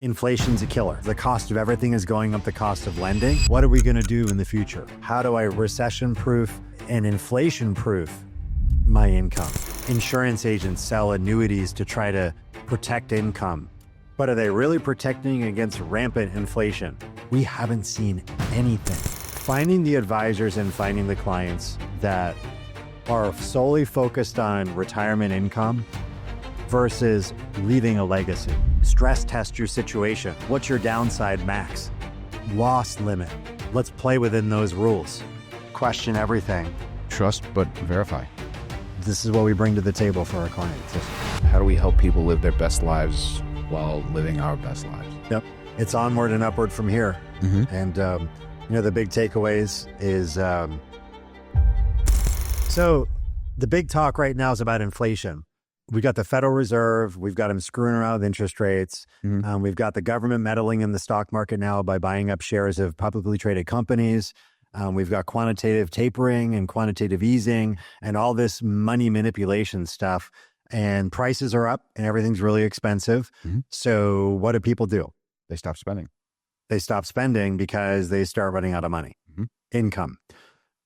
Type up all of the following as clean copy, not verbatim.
Inflation's a killer. The cost of everything is going up, the cost of lending. What are we going to do in the future? How do I recession-proof and inflation-proof my income? Insurance agents sell annuities to try to protect income. But are they really protecting against rampant inflation? We haven't seen anything. Finding the advisors and finding the clients that are solely focused on retirement income versus leaving a legacy. Stress test your situation. What's your downside max? Loss limit. Let's play within those rules. Question everything. Trust, but verify. This is what we bring to the table for our clients. How do we help people live their best lives while living our best lives? Yep. It's onward and upward from here. And, the big takeaways is, so the big talk right now is about inflation. We got the Federal Reserve. We've got them screwing around with interest rates. We've got the government meddling in the stock market now by buying up shares of publicly traded companies. We've got quantitative tapering and quantitative easing and all this money manipulation stuff. And prices are up and everything's really expensive. So what do people do? They stop spending. They stop spending because they start running out of money. Income.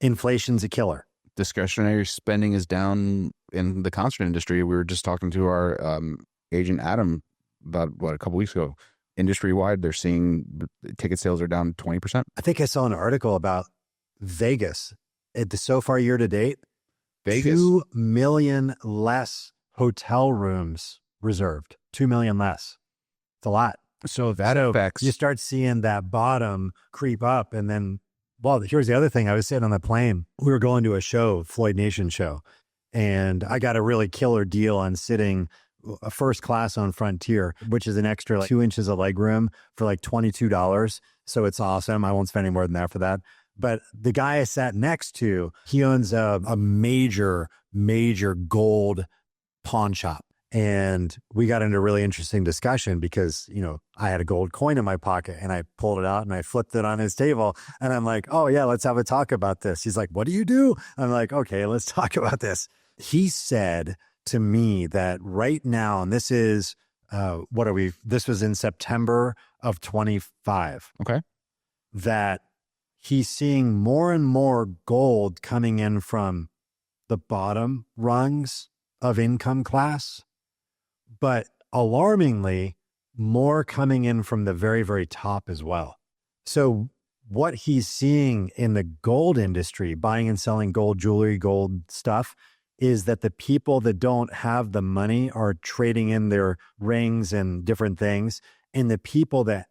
Inflation's a killer. Discretionary spending is down in the concert industry. We were just talking to our agent Adam about a couple weeks ago. Industry-wide, they're seeing ticket sales are down 20%. I think I saw an article about Vegas. So far year to date, Vegas, 2 million less hotel rooms reserved. 2 million less. It's a lot. So that affects. You start seeing that bottom creep up, and then, well, here's the other thing. I was sitting on the plane. We were going to a show, Floyd Nation show, and I got a really killer deal on sitting a first class on Frontier, which is an extra 2 inches of leg room for like $22. So it's awesome. I won't spend any more than that for that. But the guy I sat next to, he owns a major gold pawn shop. And we got into a really interesting discussion because, I had a gold coin in my pocket and I pulled it out and I flipped it on his table. And I'm like, oh yeah, let's have a talk about this. He's like, what do you do? I'm like, okay, let's talk about this. He said to me that right now, and this is, this was in September of 25. Okay. That he's seeing more and more gold coming in from the bottom rungs of income class, but alarmingly, more coming in from the very, very top as well. So what he's seeing in the gold industry, buying and selling gold jewelry, gold stuff, is that the people that don't have the money are trading in their rings and different things. And the people that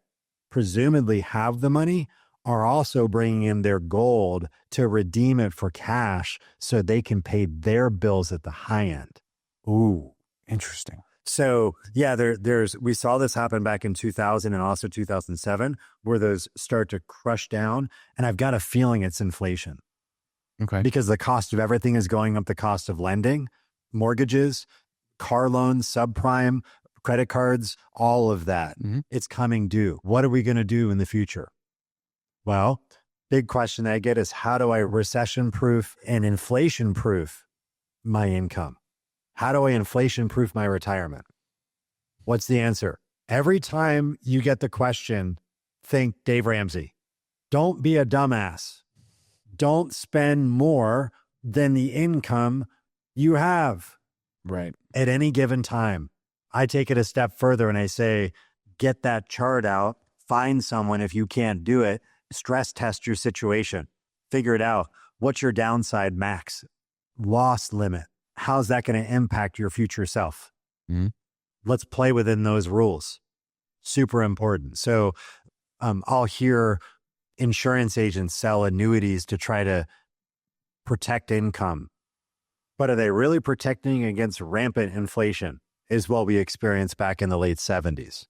presumably have the money are also bringing in their gold to redeem it for cash so they can pay their bills at the high end. Ooh, interesting. So yeah, we saw this happen back in 2000 and also 2007, where those start to crush down. And I've got a feeling it's inflation. Okay. Because the cost of everything is going up, the cost of lending, mortgages, car loans, subprime, credit cards, all of that. It's coming due. What are we going to do in the future? Well, big question that I get is, how do I recession-proof and inflation-proof my income? How do I inflation-proof my retirement? What's the answer? Every time you get the question, think Dave Ramsey. Don't be a dumbass. Don't spend more than the income you have. Right. At any given time. I take it a step further and I say, get that chart out, find someone if you can't do it, stress test your situation, figure it out. What's your downside max? Loss limit. How's that going to impact your future self? Let's play within those rules. Super important. So I'll hear insurance agents sell annuities to try to protect income. But are they really protecting against rampant inflation? Is what we experienced back in the late 70s.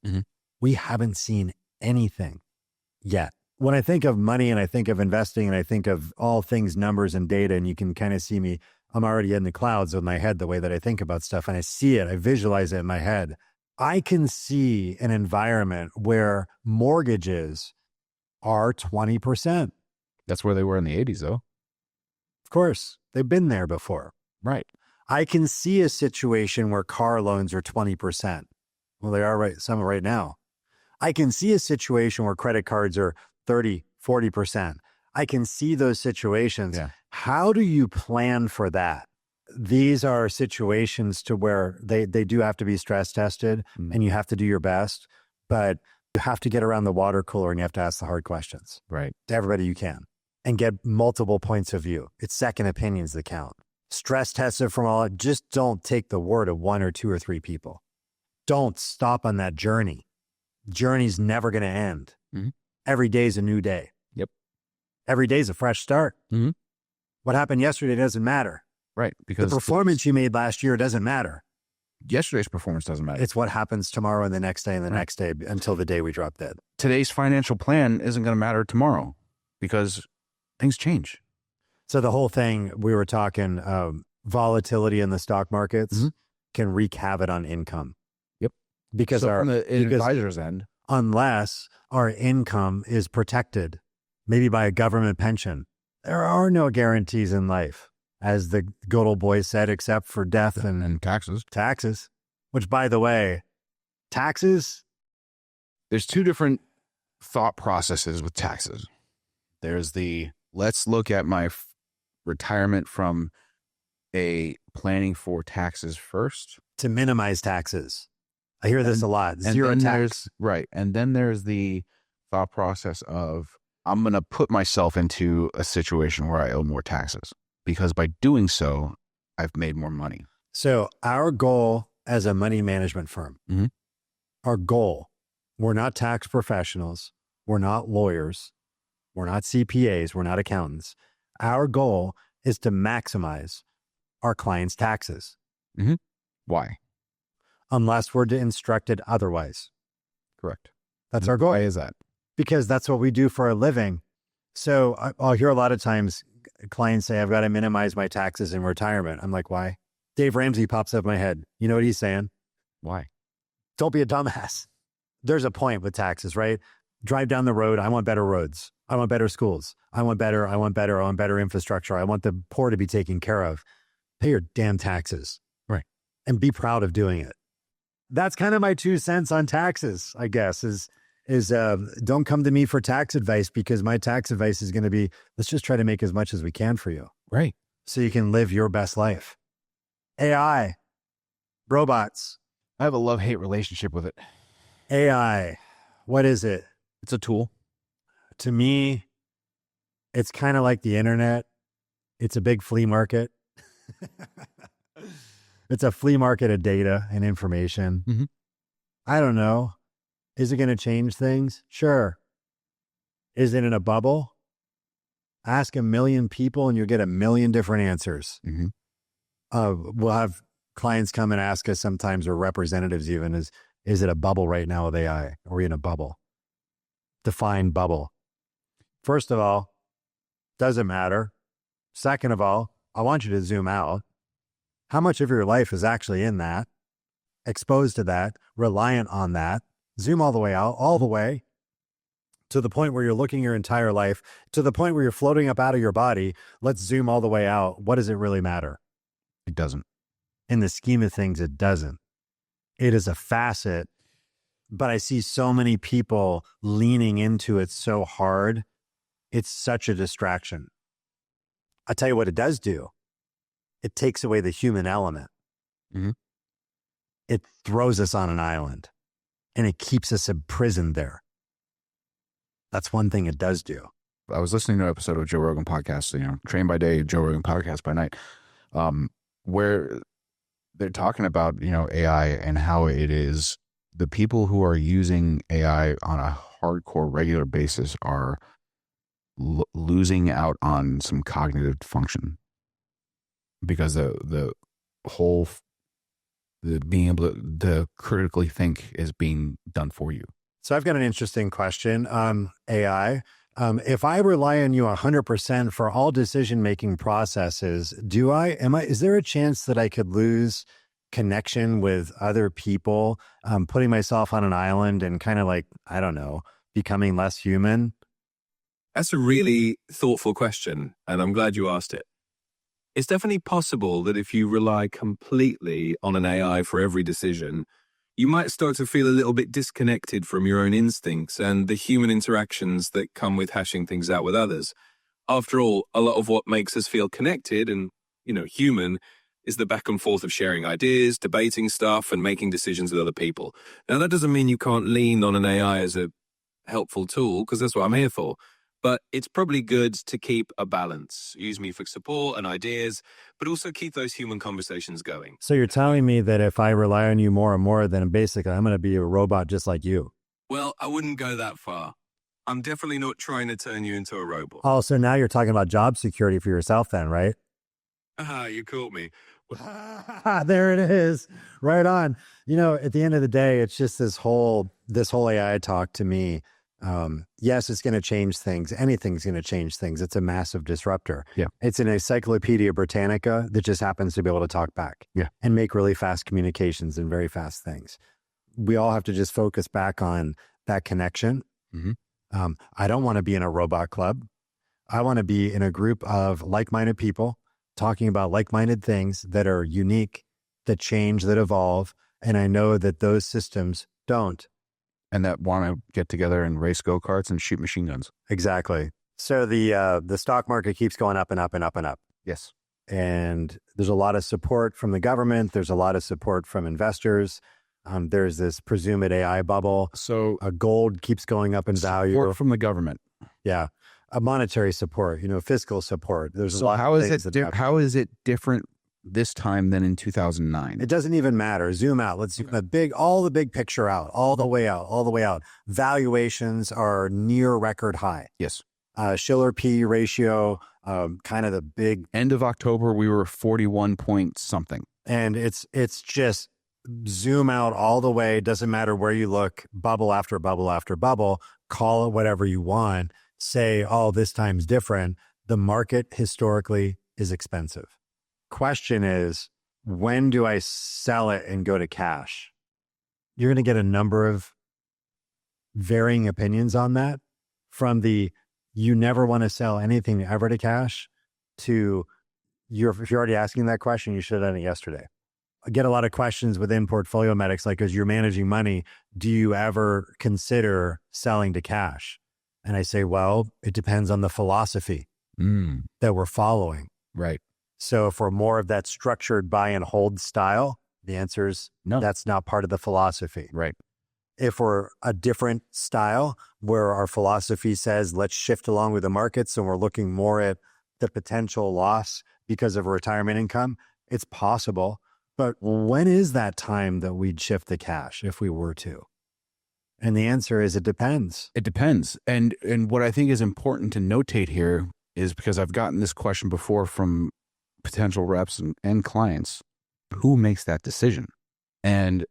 We haven't seen anything yet. When I think of money and I think of investing and I think of all things numbers and data, and you can kind of see me, I'm already in the clouds with my head, the way that I think about stuff, and I see it, I visualize it in my head. I can see an environment where mortgages are 20%. That's where they were in the 80s, though. Of course, they've been there before. Right. I can see a situation where car loans are 20%. Well, they are right, some right now. I can see a situation where credit cards are 30, 40%. I can see those situations. Yeah. How do you plan for that? These are situations to where they do have to be stress tested and you have to do your best, but you have to get around the water cooler and you have to ask the hard questions. Right. To everybody you can and get multiple points of view. It's second opinions that count. Stress test it from all. Just don't take the word of one or two or three people. Don't stop on that journey. Journey's never going to end. Mm-hmm. Every day's a new day. Yep. Every day's a fresh start. Mm-hmm. What happened yesterday doesn't matter. Right. Because the performance you made last year doesn't matter. Yesterday's performance doesn't matter. It's what happens tomorrow and the next day and the next day until the day we drop dead. Today's financial plan isn't going to matter tomorrow because things change. So the whole thing we were talking, volatility in the stock markets can wreak havoc on income. Yep. Because from the advisor's end, unless our income is protected, maybe by a government pension, there are no guarantees in life, as the good old boy said, except for death and taxes. Taxes, which, by the way, taxes. There's two different thought processes with taxes. There's the let's look at my retirement from a planning for taxes first. To minimize taxes. I hear this a lot. Zero tax. Right. And then there's the thought process of I'm going to put myself into a situation where I owe more taxes because by doing so, I've made more money. So our goal as a money management firm, our goal, we're not tax professionals. We're not lawyers. We're not CPAs. We're not accountants. Our goal is to maximize our clients' taxes. Why? Unless we're instructed otherwise. Correct. That's our goal. Why is that? Because that's what we do for a living. So I'll hear a lot of times clients say, I've got to minimize my taxes in retirement. I'm like, why? Dave Ramsey pops up in my head. You know what he's saying? Why? Don't be a dumbass. There's a point with taxes, right? Drive down the road. I want better roads. I want better schools. I want better infrastructure. I want the poor to be taken care of. Pay your damn taxes. Right. And be proud of doing it. That's kind of my 2 cents on taxes, I guess, is don't come to me for tax advice because my tax advice is going to be, let's just try to make as much as we can for you. Right. So you can live your best life. AI, robots. I have a love-hate relationship with it. AI, what is it? It's a tool. To me, it's kind of like the internet. It's a big flea market. It's a flea market of data and information. I don't know. Is it going to change things? Sure. Is it in a bubble? Ask 1 million people and you'll get 1 million different answers. We'll have clients come and ask us sometimes, or representatives even, is it a bubble right now with AI? Are we in a bubble? Define bubble. First of all, doesn't matter. Second of all, I want you to zoom out. How much of your life is actually in that, exposed to that, reliant on that? Zoom all the way out, all the way to the point where you're looking your entire life, to the point where you're floating up out of your body. Let's zoom all the way out. What does it really matter? It doesn't. In the scheme of things, it doesn't. It is a facet, but I see so many people leaning into it so hard. It's such a distraction. I'll tell you what it does do. It takes away the human element. It throws us on an island and it keeps us imprisoned there. That's one thing it does do. I was listening to an episode of Joe Rogan podcast, Train by Day, Joe Rogan podcast by night, where they're talking about, AI and how it is the people who are using AI on a hardcore regular basis are losing out on some cognitive function because the whole being able to critically think is being done for you. So I've got an interesting question on AI. If I rely on you 100% for all decision-making processes, is there a chance that I could lose connection with other people, putting myself on an island and kind of like, I don't know, becoming less human? That's a really thoughtful question, and I'm glad you asked it. It's definitely possible that if you rely completely on an AI for every decision, you might start to feel a little bit disconnected from your own instincts and the human interactions that come with hashing things out with others. After all, a lot of what makes us feel connected and, human is the back and forth of sharing ideas, debating stuff, and making decisions with other people. Now, that doesn't mean you can't lean on an AI as a helpful tool, because that's what I'm here for. But it's probably good to keep a balance. Use me for support and ideas, but also keep those human conversations going. So you're telling me that if I rely on you more and more, then basically I'm going to be a robot just like you. Well, I wouldn't go that far. I'm definitely not trying to turn you into a robot. Oh, so now you're talking about job security for yourself then, right? You caught me. There it is. Right on. At the end of the day, it's just this whole AI talk to me. Yes, it's going to change things. Anything's going to change things. It's a massive disruptor. Yeah. It's an Encyclopedia Britannica that just happens to be able to talk back. Yeah. And make really fast communications and very fast things. We all have to just focus back on that connection. Mm-hmm. I don't want to be in a robot club. I want to be in a group of like-minded people talking about like-minded things that are unique, that change, that evolve. And I know that those systems don't. And that want to get together and race go-karts and shoot machine guns. Exactly. So the stock market keeps going up and up and up and up. Yes. And there's a lot of support from the government. There's a lot of support from investors. There's this presumed AI bubble. So gold keeps going up in value. Support from the government. Yeah. Monetary support, fiscal support. There's a lot how of is things it how is it different this time than in 2009? It doesn't even matter. Zoom out. Let's zoom all the big picture out, all the way out. Valuations are near record high. Yes. Schiller P ratio, kind of the big end of October, we were 41 point something. And it's just zoom out all the way. Doesn't matter where you look, bubble after bubble after bubble, call it whatever you want. Say, oh, this time's different. The market historically is expensive. Question is, when do I sell it and go to cash? You're going to get a number of varying opinions on that, from the you never want to sell anything ever to cash to if you're already asking that question, you should have done it yesterday. I get a lot of questions within Portfolio Medics, like, as you're managing money, do you ever consider selling to cash? And I say, well, it depends on the philosophy that we're following. Right. So if we're more of that structured buy and hold style, the answer is no, that's not part of the philosophy. Right. If we're a different style where our philosophy says, let's shift along with the markets and we're looking more at the potential loss because of a retirement income, it's possible. But when is that time that we'd shift the cash if we were to? And the answer is, it depends. It depends. And what I think is important to notate here is, because I've gotten this question before from potential reps and clients, who makes that decision? And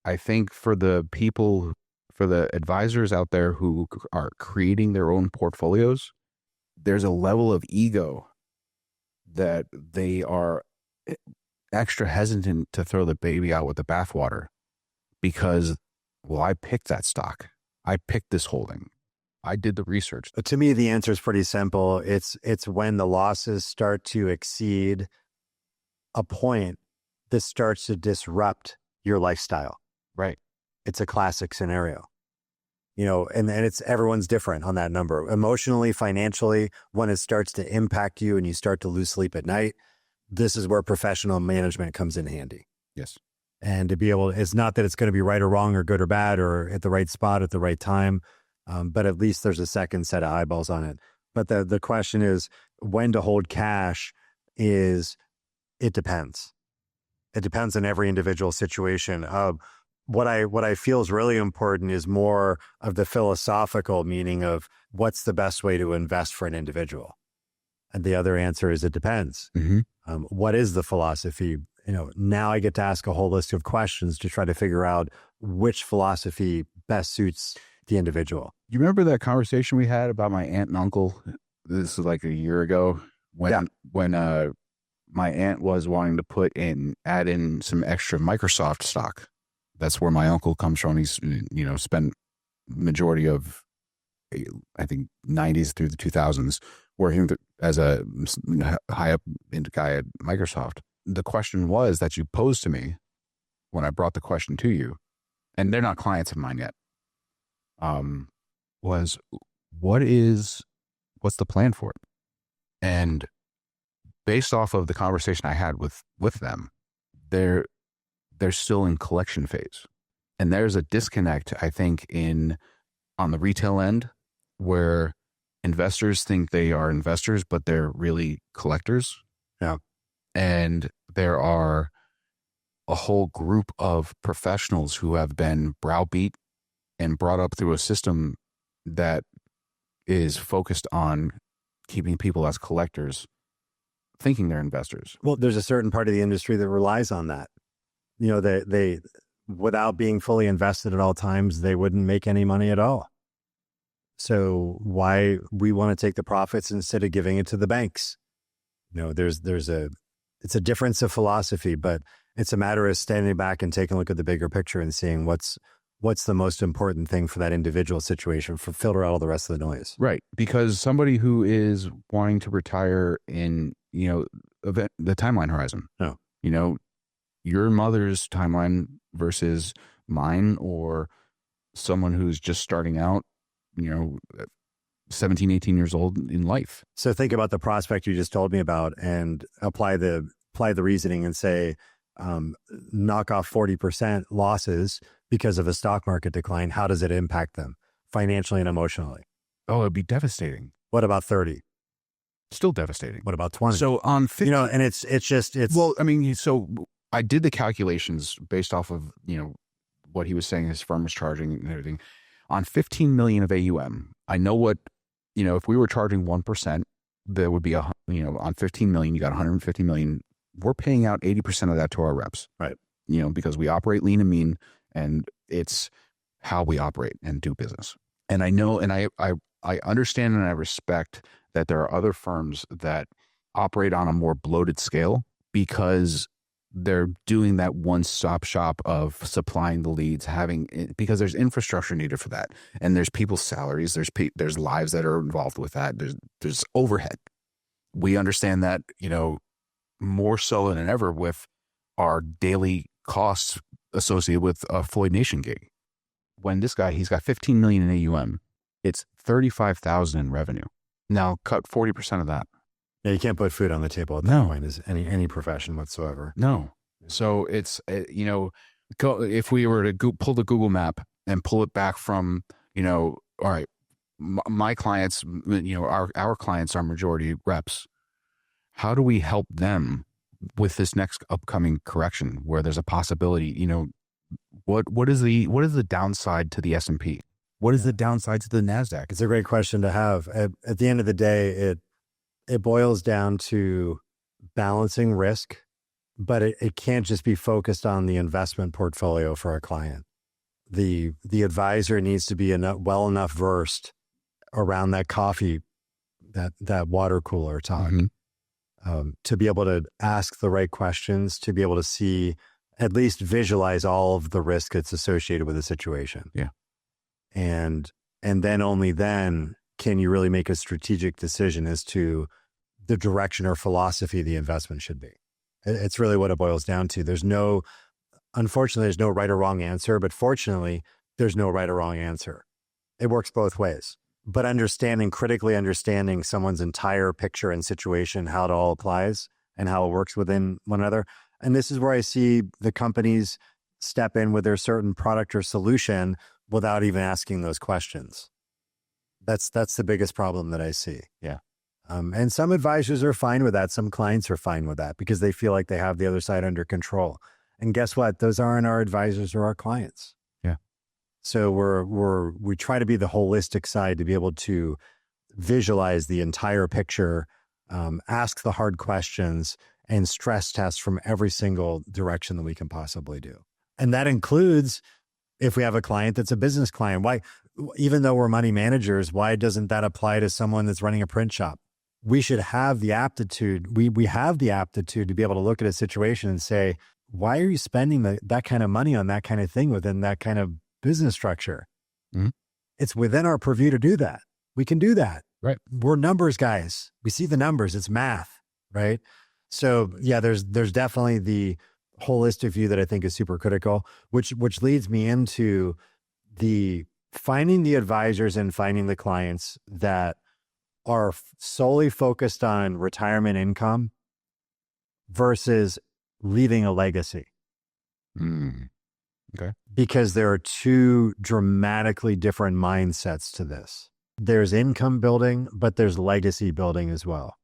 I think for the advisors out there who are creating their own portfolios, there's a level of ego that they are extra hesitant to throw the baby out with the bathwater, because, well, I picked that stock. I picked this holding. I did the research. To me, the answer is pretty simple. It's when the losses start to exceed a point that starts to disrupt your lifestyle. Right. It's a classic scenario. And it's everyone's different on that number. Emotionally, financially, when it starts to impact you and you start to lose sleep at night, this is where professional management comes in handy. Yes. And to be able, it's not that it's going to be right or wrong or good or bad or at the right spot at the right time, but at least there's a second set of eyeballs on it. But the question is, when to hold cash it depends. It depends on every individual situation. What I feel is really important is more of the philosophical meaning of what's the best way to invest for an individual. And the other answer is, it depends. Mm-hmm. What is the philosophy? Now I get to ask a whole list of questions to try to figure out which philosophy best suits the individual. You remember that conversation we had about my aunt and uncle? This is like a year ago when my aunt was wanting to add in some extra Microsoft stock. That's where my uncle comes from. He's, spent majority of, I think, 90s through the 2000s working as a high up guy at Microsoft. The question that you posed to me when I brought the question to you, and they're not clients of mine yet, was what's the plan for it? And based off of the conversation I had with them, they're still in collection phase. And there's a disconnect, I think, on the retail end, where investors think they are investors, but they're really collectors. Yeah. And there are a whole group of professionals who have been browbeat and brought up through a system that is focused on keeping people as collectors, thinking they're investors. Well, there's a certain part of the industry that relies on that. You know, they without being fully invested at all times, they wouldn't make any money at all. So why we want to take the profits instead of giving it to the banks? You know, it's a difference of philosophy, but it's a matter of standing back and taking a look at the bigger picture and seeing what's the most important thing for that individual situation, for filter out all the rest of the noise. Right. Because somebody who is wanting to retire in, the timeline horizon, your mother's timeline versus mine, or someone who's just starting out, 17, 18 years old in life. So think about the prospect you just told me about and apply the reasoning and say, knock off 40% losses because of a stock market decline. How does it impact them financially and emotionally? Oh, it'd be devastating. What about 30? Still devastating. What about 20? So on 50, and it's well, I mean, so I did the calculations based off of, what he was saying his firm was charging and everything. On 15 million of AUM, I know what, if we were charging 1%, there would be on 15 million, you got 150 million. We're paying out 80% of that to our reps. Right. Because we operate lean and mean, and it's how we operate and do business. And I know, and I understand and I respect that there are other firms that operate on a more bloated scale because they're doing that one-stop shop of supplying the leads, because there's infrastructure needed for that, and there's people's salaries, there's lives that are involved with that, there's overhead. We understand that, more so than ever with our daily costs associated with a Floyd Nation gig. When this guy, he's got 15 million in AUM, it's 35,000 in revenue. Now cut 40% of that. Yeah, you can't put food on the table at that point as any profession whatsoever. No. So it's, if we were to pull the Google map and pull it back from, all right, my clients, our clients are majority reps. How do we help them with this next upcoming correction where there's a possibility, what is the downside to the S&P? What is the downside to the NASDAQ? It's a great question to have. At the end of the day, it boils down to balancing risk, but it can't just be focused on the investment portfolio for a client. The advisor needs to be well enough versed around that coffee, that water cooler talk, to be able to ask the right questions, to be able to see, at least visualize all of the risk that's associated with the situation. Yeah. And then only then can you really make a strategic decision as to the direction or philosophy the investment should be. It's really what it boils down to. Unfortunately, there's no right or wrong answer, but fortunately, there's no right or wrong answer. It works both ways. But critically understanding someone's entire picture and situation, how it all applies and how it works within one another. And this is where I see the companies step in with their certain product or solution without even asking those questions. That's the biggest problem that I see. Yeah. And some advisors are fine with that. Some clients are fine with that because they feel like they have the other side under control. And guess what? Those aren't our advisors or our clients. Yeah. So we try to be the holistic side to be able to visualize the entire picture, ask the hard questions, and stress test from every single direction that we can possibly do. And that includes if we have a client that's a business client. Why, even though we're money managers, why doesn't that apply to someone that's running a print shop? We should have the aptitude. We have the aptitude to be able to look at a situation and say, why are you spending that kind of money on that kind of thing within that kind of business structure? Mm-hmm. It's within our purview to do that. We can do that. Right. We're numbers guys. We see the numbers. It's math, right? So yeah, there's definitely holistic view that I think is super critical, which leads me into the finding the advisors and finding the clients that are solely focused on retirement income versus leaving a legacy. Okay. Because there are two dramatically different mindsets to this. There's income building, but there's legacy building as well.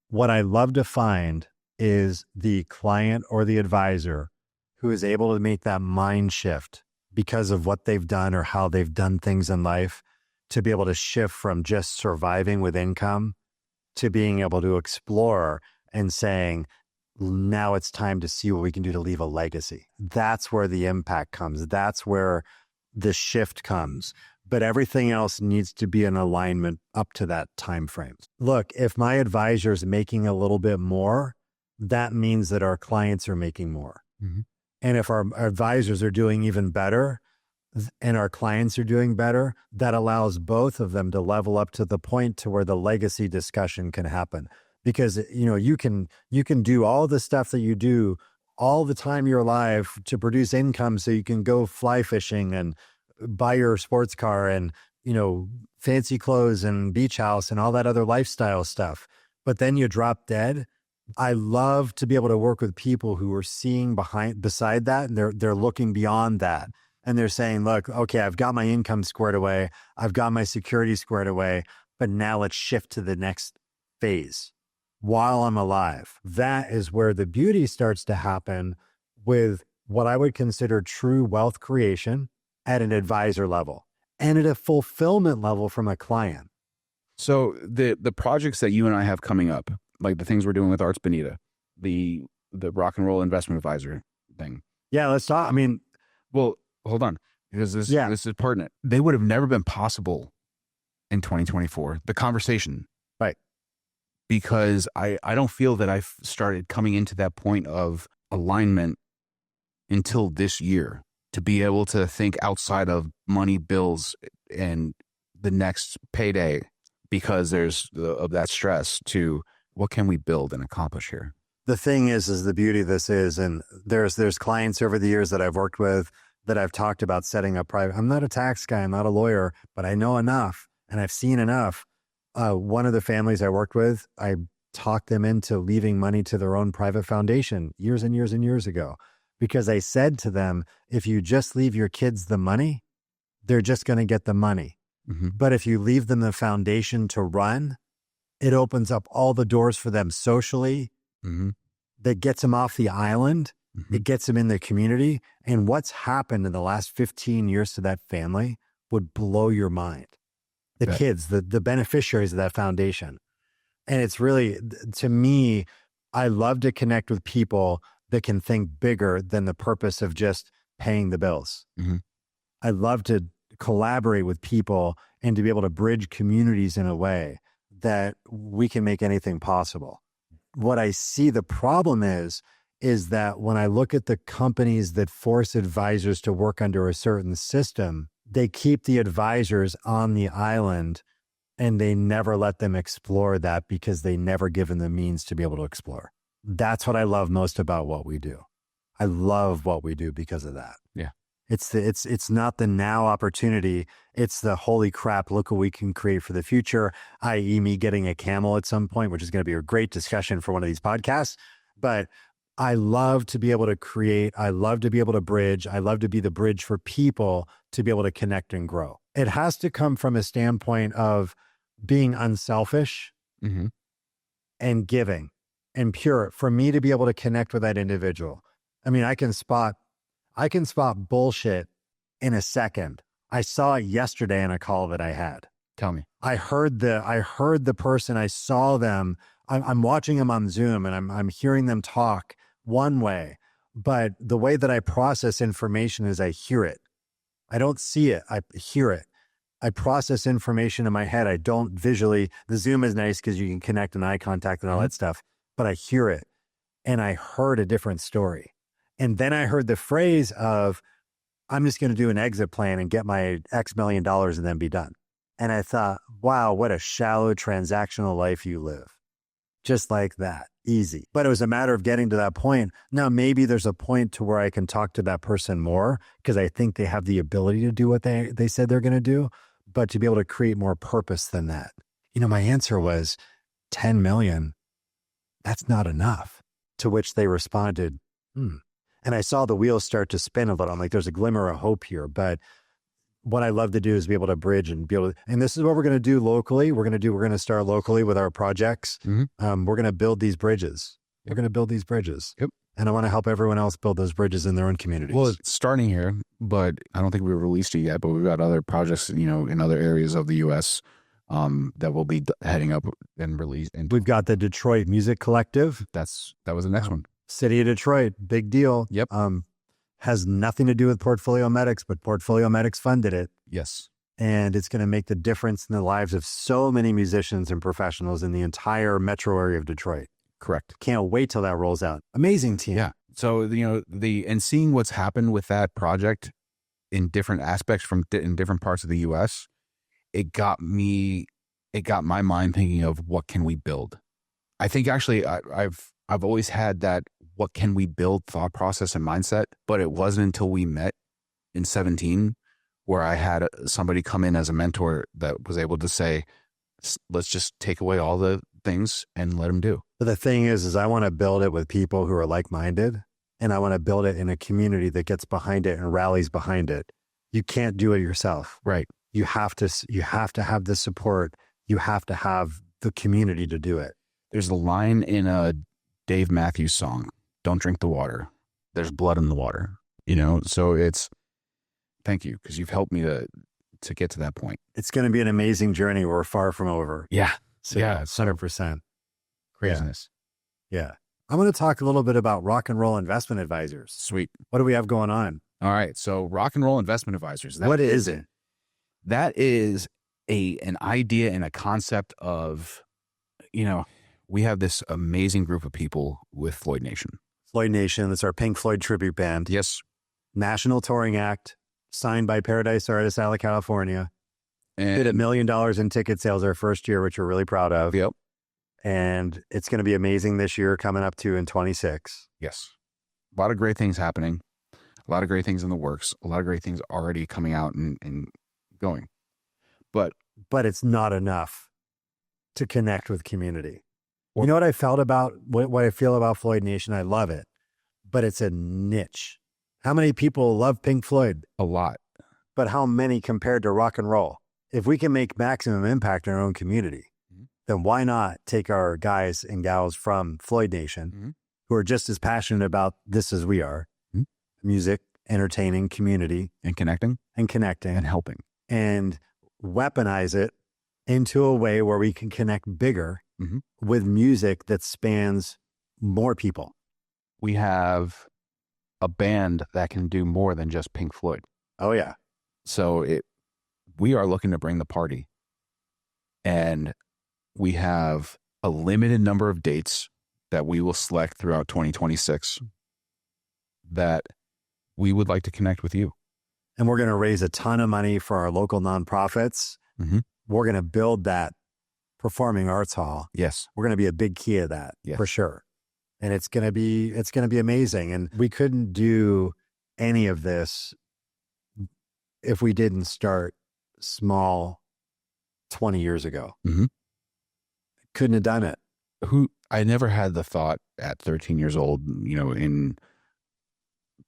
What I love to find is the client or the advisor who is able to make that mind shift because of what they've done or how they've done things in life, to be able to shift from just surviving with income to being able to explore and saying, now it's time to see what we can do to leave a legacy. That's where the impact comes. That's where the shift comes. But everything else needs to be in alignment up to that time frame. Look, if my advisor is making a little bit more, that means that our clients are making more. Mm-hmm. And if our advisors are doing even better and our clients are doing better, that allows both of them to level up to the point to where the legacy discussion can happen. Because, you know, you can do all the stuff that you do all the time you're alive to produce income so you can go fly fishing and buy your sports car and, you know, fancy clothes and beach house and all that other lifestyle stuff. But then you drop dead. I love to be able to work with people who are seeing beside that, and they're looking beyond that. And they're saying, look, okay, I've got my income squared away. I've got my security squared away, but now let's shift to the next phase while I'm alive. That is where the beauty starts to happen with what I would consider true wealth creation at an advisor level and at a fulfillment level from a client. So the projects that you and I have coming up, like the things we're doing with Arts Bonita, the rock and roll investment advisor thing. Yeah, let's talk. I mean, well, hold on, because this is pertinent. They would have never been possible in 2024. The conversation. Right. Because I don't feel that I've started coming into that point of alignment until this year to be able to think outside of money, bills, and the next payday, because there's of that stress to what can we build and accomplish here. The thing is the beauty of this is, and there's clients over the years that I've worked with that I've talked about setting up private. I'm not a tax guy, I'm not a lawyer, but I know enough and I've seen enough. One of the families I worked with, I talked them into leaving money to their own private foundation years and years and years ago, because I said to them, if you just leave your kids the money, they're just going to get the money. Mm-hmm. But if you leave them the foundation to run, it opens up all the doors for them socially. Mm-hmm. That gets them off the island. Mm-hmm. It gets them in the community. And what's happened in the last 15 years to that family would blow your mind. The kids, the beneficiaries of that foundation. And it's really, to me, I love to connect with people that can think bigger than the purpose of just paying the bills. Mm-hmm. I love to collaborate with people and to be able to bridge communities in a way that we can make anything possible. What I see the problem is that when I look at the companies that force advisors to work under a certain system, they keep the advisors on the island and they never let them explore that because they never give them the means to be able to explore. That's what I love most about what we do. I love what we do because of that. Yeah. It's not the now opportunity. It's the holy crap, look what we can create for the future, i.e. me getting a camel at some point, which is going to be a great discussion for one of these podcasts. But I love to be able to create. I love to be able to bridge. I love to be the bridge for people to be able to connect and grow. It has to come from a standpoint of being unselfish mm-hmm. and giving and pure for me to be able to connect with that individual. I mean, I can spot bullshit in a second. I saw it yesterday in a call that I had. Tell me. I heard the person, I saw them. I'm watching them on Zoom and I'm hearing them talk one way, but the way that I process information is I hear it. I don't see it. I hear it. I process information in my head. I don't visually. The Zoom is nice because you can connect and eye contact and all that stuff, but I hear it. And I heard a different story. And then I heard the phrase of, I'm just going to do an exit plan and get my X million dollars and then be done. And I thought, wow, what a shallow transactional life you live. just like that. Easy. But it was a matter of getting to that point. Now, maybe there's a point to where I can talk to that person more because I think they have the ability to do what they said they're going to do, but to be able to create more purpose than that. My answer was 10 million. That's not enough. To which they responded, And I saw the wheels start to spin a little. I'm like, there's a glimmer of hope here. But what I love to do is be able to bridge and be able to, and this is what we're going to do locally. We're going to start locally with our projects. We're going to build these bridges. We're going to build these bridges. Yep. And I want to help everyone else build those bridges in their own communities. Well, it's starting here, but I don't think we've released it yet, but we've got other projects, in other areas of the U.S. That will be heading up and released. And we've got the Detroit Music Collective. that was the next one. City of Detroit, big deal. Yep. Has nothing to do with Portfolio Medics, but Portfolio Medics funded it. Yes. And it's going to make the difference in the lives of so many musicians and professionals in the entire metro area of Detroit. Correct. Can't wait till that rolls out. Amazing team. Yeah. So, and seeing what's happened with that project in different aspects in different parts of the U.S., it got my mind thinking of what can we build? I think actually I've always had that what can we build thought process and mindset, but it wasn't until we met in 2017 where I had somebody come in as a mentor that was able to say, let's just take away all the things and let them do. But the thing is I want to build it with people who are like-minded, and I want to build it in a community that gets behind it and rallies behind it. You can't do it yourself. Right. You have to have the support. You have to have the community to do it. There's a line in a Dave Matthews song, "Don't drink the water. There's blood in the water." So it's, thank you, because you've helped me to get to that point. It's going to be an amazing journey. We're far from over. Yeah. So, yeah. 100%. Craziness. Yeah. I'm going to talk a little bit about Rock and Roll Investment Advisors. Sweet. What do we have going on? All right. So Rock and Roll Investment Advisors. What is it? That is an idea and a concept of, we have this amazing group of people with Floyd Nation. Floyd Nation, that's our Pink Floyd tribute band. Yes. National touring act, signed by Paradise Artists out of California. And did $1 million in ticket sales our first year, which we're really proud of. Yep. And it's going to be amazing this year, coming up to in 26. Yes. A lot of great things happening. A lot of great things in the works. A lot of great things already coming out and going. But it's not enough to connect with community. You know what I felt about, what I feel about Floyd Nation? I love it, but it's a niche. How many people love Pink Floyd? A lot. But how many compared to rock and roll? If we can make maximum impact in our own community, then why not take our guys and gals from Floyd Nation who are just as passionate about this as we are, music, entertaining, community. And connecting. And helping. And weaponize it into a way where we can connect bigger with music that spans more people. We have a band that can do more than just Pink Floyd. Oh, yeah. So we are looking to bring the party. And we have a limited number of dates that we will select throughout 2026 that we would like to connect with you. And we're going to raise a ton of money for our local nonprofits. We're going to build that performing arts hall. Yes. We're going to be a big key of that for sure. And it's going to be amazing. And we couldn't do any of this if we didn't start small 20 years ago. Couldn't have done it. I never had the thought at 13 years old, in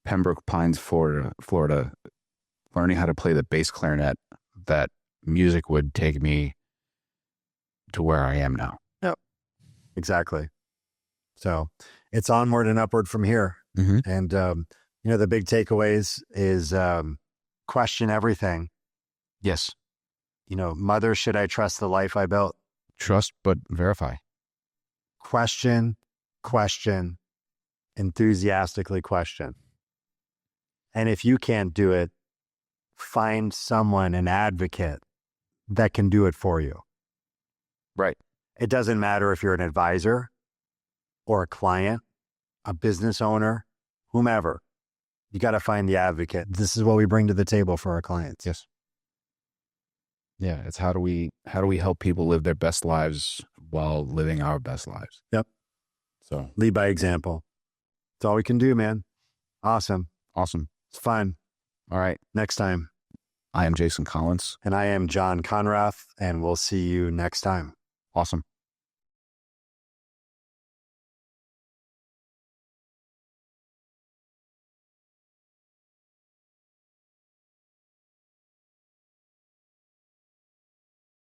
Pembroke Pines, Florida, learning how to play the bass clarinet, that music would take me to where I am now. Yep. Exactly. So it's onward and upward from here. And, the big takeaways is question everything. Yes. Mother, should I trust the life I built? Trust, but verify. Question, enthusiastically question. And if you can't do it, find someone, an advocate that can do it for you. Right. It doesn't matter if you're an advisor or a client, a business owner, whomever. You got to find the advocate. This is what we bring to the table for our clients. Yes. Yeah, it's how do we help people live their best lives while living our best lives. Yep. So Lead by example. That's all we can do, man. Awesome. awesome. It's fun. All right. Next time. I am Jason Collins. And I am John Conrath, and we'll see you next time. Awesome.